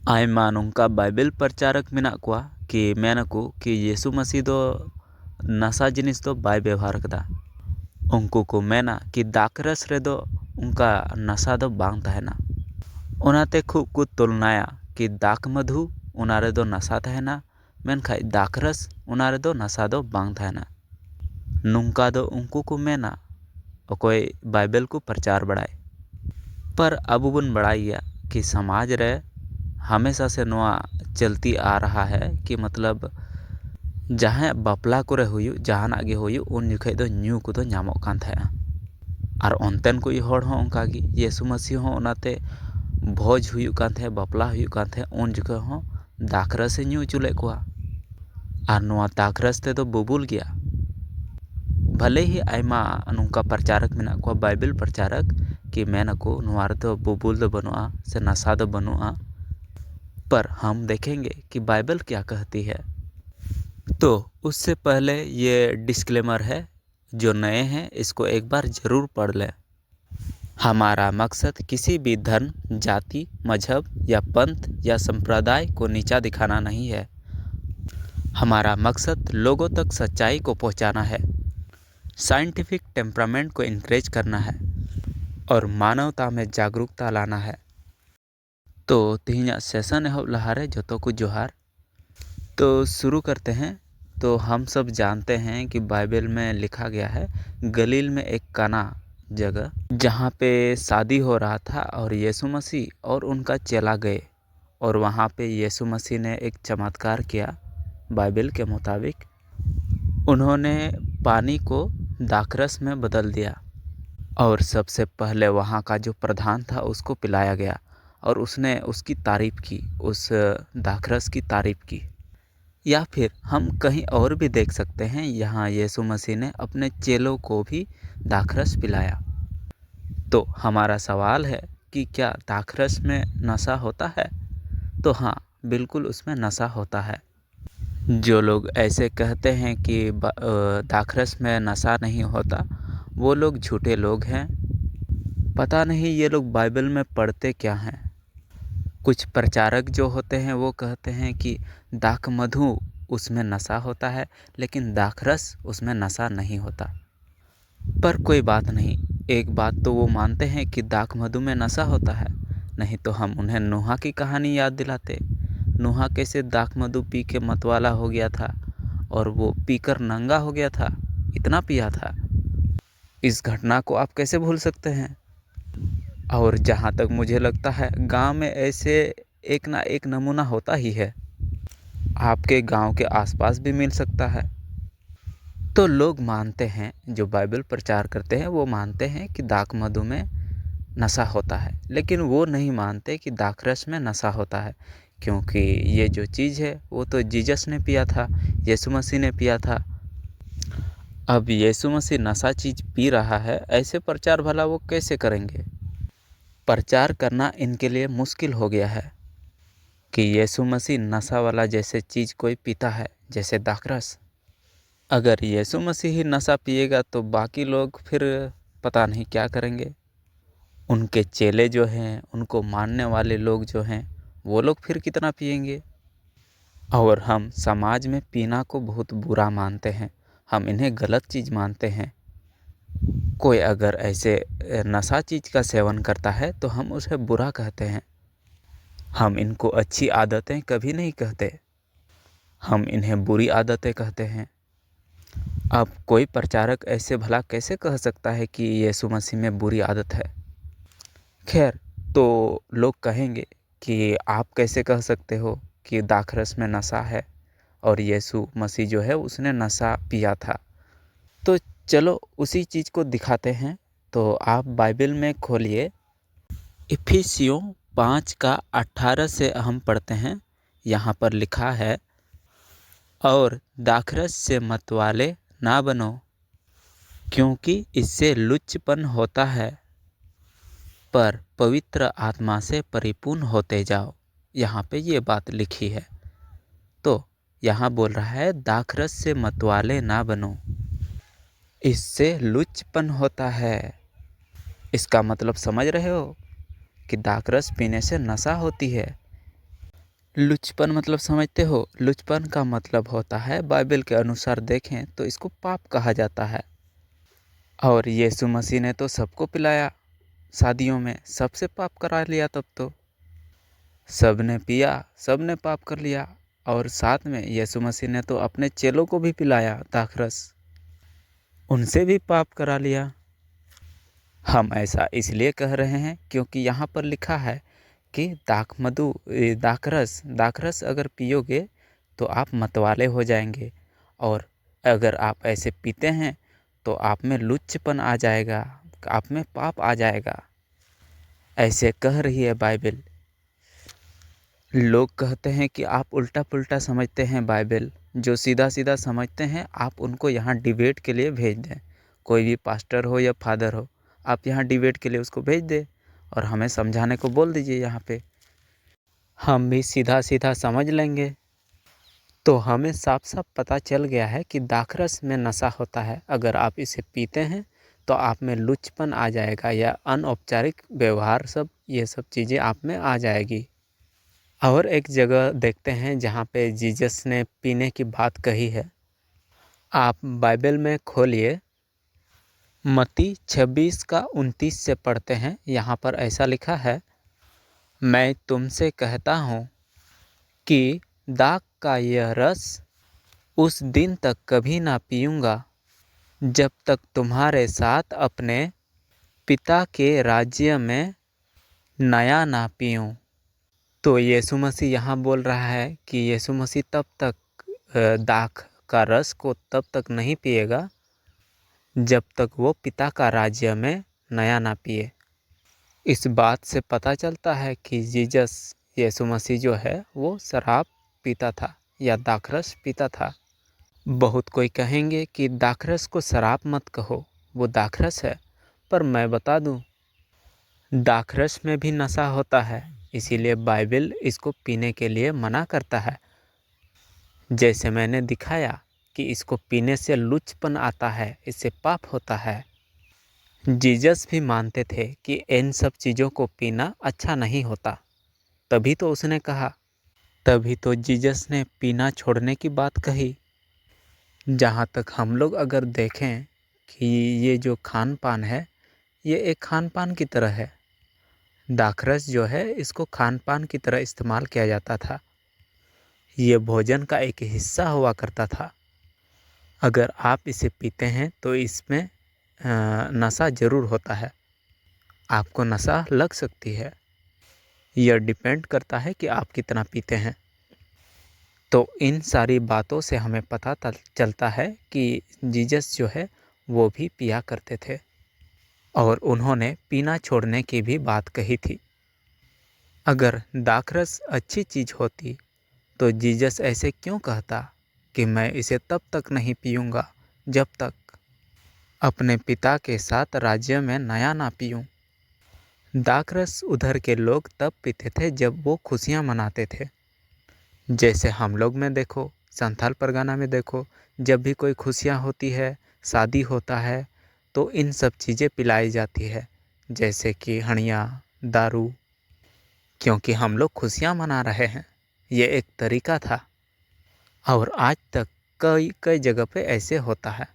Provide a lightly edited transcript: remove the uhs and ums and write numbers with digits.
ᱟᱭᱢᱟ ᱱᱚᱝᱠᱟ ᱵᱟᱭᱵᱮᱞ ᱯᱨᱚᱪᱟᱨᱚᱠ ᱢᱮᱱᱟᱜ ᱠᱚᱣᱟ ᱠᱤ ᱢᱮᱱᱟᱠᱚ ᱠᱤ ᱭᱤᱥᱩ ᱢᱟᱥᱤ ᱫᱚ ᱱᱟᱥᱟ ᱡᱤᱱᱤᱥ ᱫᱚ ᱵᱟᱭ ᱵᱮᱵᱚᱦᱟᱨ ᱠᱟᱫᱟ। ᱩᱱᱠᱩ ᱠᱚ ᱢᱮᱱᱟ ᱠᱤ ᱫᱟᱠᱨᱟᱥ ᱨᱮᱫᱚ ᱚᱱᱠᱟ ᱱᱟᱥᱟ ᱫᱚ ᱵᱟᱝ ᱛᱟᱦᱮᱱᱟ। ᱚᱱᱟᱛᱮ ᱠᱷᱩᱵ ᱠᱚ ᱛᱩᱞᱱᱟᱭᱟ ᱠᱤ ᱫᱟᱠ ᱢᱟধᱩ ᱚᱱᱟ ᱨᱮᱫᱚ ᱱᱟᱥᱟ ᱛᱟᱦᱮᱱᱟ, ᱢᱮᱱᱠᱷᱟᱡ ᱫᱟᱠᱨᱟᱥ ᱚᱱᱟ ᱨᱮᱫᱚ ᱱᱟᱥᱟ ᱫᱚ ᱵᱟᱝ ᱛᱟᱦᱮᱱᱟ। ᱱᱚᱝᱠᱟ ᱫᱚ ᱩᱱᱠᱩ ko mena ᱚᱠᱚᱭ बाइबल को प्रचार बढ़ाए। पर अब बन बड़ाई गया कि समाज रे हमेशा से नवा चलती आ रहा है कि मतलब जहाँ बापला को हुयु जहाना गे हुयु उन जुखे दो न्यू को नामोग कान थाया। और ओनतेन को हड़ हों उनका गी यीशु मसीह हों ओनाते भोज हुयु कान थे बापला हुयु कान थे उन जुखे हों दाखरस से न्यू चुले कोआ। और नवा दाखरस ते तो बुबुल गया। भले ही आयमा नोंका प्रचारक मेना को बाइबल प्रचारक कि मेनको नोआर तो बुबुल दो बनुआ से नशा दो बनुआ, पर हम देखेंगे कि बाइबल क्या कहती है। तो उससे पहले ये डिस्क्लेमर है, जो नए हैं इसको एक बार ज़रूर पढ़ लें। हमारा मकसद किसी भी धर्म, जाति, मजहब या पंथ या संप्रदाय को नीचा दिखाना नहीं है। हमारा मकसद लोगों तक सच्चाई को पहुंचाना है, साइंटिफिक टेम्परामेंट को इनक्रेज करना है और मानवता में जागरूकता लाना है। तो तिहिना सेशन एहब लहारे जोतो को जोहार। तो शुरू करते हैं। तो हम सब जानते हैं कि बाइबल में लिखा गया है गलील में एक काना जगह जहाँ पे शादी हो रहा था और यीशु मसीह और उनका चेला गए और वहाँ पे यीशु मसीह ने एक चमत्कार किया। बाइबल के मुताबिक उन्होंने पानी को दाखरस में बदल दिया और सबसे पहले वहाँ का जो प्रधान था उसको पिलाया गया और उसने उसकी तारीफ़ की, उस दाखरस की तारीफ़ की। या फिर हम कहीं और भी देख सकते हैं, यहाँ यीशु मसीह ने अपने चेलों को भी दाखरस पिलाया। तो हमारा सवाल है कि क्या दाखरस में नशा होता है? तो हाँ, बिल्कुल उसमें नशा होता है। जो लोग ऐसे कहते हैं कि दाखरस में नशा नहीं होता, वो लोग झूठे लोग हैं। पता नहीं ये लोग बाइबल में पढ़ते क्या हैं। कुछ प्रचारक जो होते हैं वो कहते हैं कि दाक मधु उसमें नशा होता है, लेकिन दाखरस उसमें नशा नहीं होता। पर कोई बात नहीं, एक बात तो वो मानते हैं कि दाक मधु में नशा होता है, नहीं तो हम उन्हें नूहा की कहानी याद दिलाते। नूहा कैसे दाक मधु पी के मतवाला हो गया था और वो पीकर नंगा हो गया था, इतना पिया था। इस घटना को आप कैसे भूल सकते हैं? और जहाँ तक मुझे लगता है गांव में ऐसे एक ना एक नमूना होता ही है, आपके गांव के आसपास भी मिल सकता है। तो लोग मानते हैं, जो बाइबल प्रचार करते हैं वो मानते हैं कि दाक मधु में नशा होता है, लेकिन वो नहीं मानते कि दाखरस में नशा होता है, क्योंकि ये जो चीज़ है वो तो जीसस ने पिया था, यीशु मसीह ने पिया था। अब यीशु मसीह नशा चीज़ पी रहा है, ऐसे प्रचार भला वो कैसे करेंगे? प्रचार करना इनके लिए मुश्किल हो गया है कि यीशु मसीह नशा वाला जैसे चीज़ कोई पीता है, जैसे दाखरस। अगर यीशु मसीह ही नशा पिएगा तो बाकी लोग फिर पता नहीं क्या करेंगे। उनके चेले जो हैं, उनको मानने वाले लोग जो हैं, वो लोग फिर कितना पिएंगे। और हम समाज में पीना को बहुत बुरा मानते हैं, हम इन्हें गलत चीज़ मानते हैं। कोई अगर ऐसे नशा चीज़ का सेवन करता है तो हम उसे बुरा कहते हैं, हम इनको अच्छी आदतें कभी नहीं कहते, हम इन्हें बुरी आदतें कहते हैं। अब कोई प्रचारक ऐसे भला कैसे कह सकता है कि यीशु मसीह में बुरी आदत है? खैर, तो लोग कहेंगे कि आप कैसे कह सकते हो कि दाखरस में नशा है और यीशु मसीह जो है उसने नशा पिया था। तो चलो उसी चीज़ को दिखाते हैं। तो आप बाइबल में खोलिए, इफिसियों 5:18 से हम पढ़ते हैं। यहाँ पर लिखा है, और दाखरस से मतवाले ना बनो, क्योंकि इससे लुच्चपन होता है, पर पवित्र आत्मा से परिपूर्ण होते जाओ। यहाँ पे ये बात लिखी है। तो यहाँ बोल रहा है दाखरस से मतवाले ना बनो, इससे लुच्चपन होता है। इसका मतलब समझ रहे हो कि दाखरस पीने से नशा होती है। लुचपन मतलब समझते हो? लुचपन का मतलब होता है, बाइबल के अनुसार देखें तो इसको पाप कहा जाता है। और यीशु मसीह ने तो सबको पिलाया, शादियों में सबसे पाप करा लिया। तब तो सब ने पिया, सब ने पाप कर लिया। और साथ में यीशु मसीह ने तो अपने चेलों को भी पिलाया दाखरस, उनसे भी पाप करा लिया। हम ऐसा इसलिए कह रहे हैं क्योंकि यहाँ पर लिखा है कि दाखरस अगर पियोगे तो आप मतवाले हो जाएंगे, और अगर आप ऐसे पीते हैं तो आप में लुच्चपन आ जाएगा, आप में पाप आ जाएगा। ऐसे कह रही है बाइबल। लोग कहते हैं कि आप उल्टा पुल्टा समझते हैं बाइबल। जो सीधा सीधा समझते हैं आप उनको यहाँ डिबेट के लिए भेज दें। कोई भी पास्टर हो या फादर हो, आप यहाँ डिबेट के लिए उसको भेज दें और हमें समझाने को बोल दीजिए यहाँ पे। हम भी सीधा सीधा समझ लेंगे। तो हमें साफ साफ पता चल गया है कि दाखरस में नशा होता है। अगर आप इसे पीते हैं तो आप में लुच्चपन आ जाएगा, या अनौपचारिक व्यवहार, ये सब चीज़ें आप में आ जाएगी। और एक जगह देखते हैं जहाँ पे जीसस ने पीने की बात कही है। आप बाइबल में खोलिए, मत्ती 26 का 29 से पढ़ते हैं। यहाँ पर ऐसा लिखा है, मैं तुमसे कहता हूँ कि दाख का यह रस उस दिन तक कभी ना पीऊँगा जब तक तुम्हारे साथ अपने पिता के राज्य में नया ना पीऊँ। तो यीशु मसीह यहाँ बोल रहा है कि यीशु मसीह तब तक दाख का रस को तब तक नहीं पिएगा जब तक वो पिता का राज्य में नया ना पिए। इस बात से पता चलता है कि यीशु मसीह जो है वो शराब पीता था या दाखरस पीता था। बहुत कोई कहेंगे कि दाखरस को शराब मत कहो, वो दाखरस है। पर मैं बता दूं, दाखरस में भी नशा होता है, इसीलिए बाइबल इसको पीने के लिए मना करता है। जैसे मैंने दिखाया कि इसको पीने से लुच्चपन आता है, इससे पाप होता है। जीसस भी मानते थे कि इन सब चीज़ों को पीना अच्छा नहीं होता, तभी तो उसने कहा, तभी तो जीसस ने पीना छोड़ने की बात कही। जहाँ तक हम लोग अगर देखें कि ये जो खान पान है, ये एक खान पान की तरह है। दाखरस जो है इसको खान पान की तरह इस्तेमाल किया जाता था। ये भोजन का एक हिस्सा हुआ करता था। अगर आप इसे पीते हैं तो इसमें नशा ज़रूर होता है, आपको नशा लग सकती है। यह डिपेंड करता है कि आप कितना पीते हैं। तो इन सारी बातों से हमें पता चलता है कि जीसस जो है वो भी पिया करते थे, और उन्होंने पीना छोड़ने की भी बात कही थी। अगर दाखरस अच्छी चीज़ होती तो जीसस ऐसे क्यों कहता कि मैं इसे तब तक नहीं पीऊँगा जब तक अपने पिता के साथ राज्य में नया ना पीऊँ। दाखरस उधर के लोग तब पीते थे जब वो खुशियाँ मनाते थे। जैसे हम लोग में देखो, संथाल परगना में देखो, जब भी कोई खुशियाँ होती है, शादी होता है, तो इन सब चीज़ें पिलाई जाती है, जैसे कि हणिया, दारू, क्योंकि हम लोग खुशियाँ मना रहे हैं। ये एक तरीका था, और आज तक कई कई जगह पे ऐसे होता है।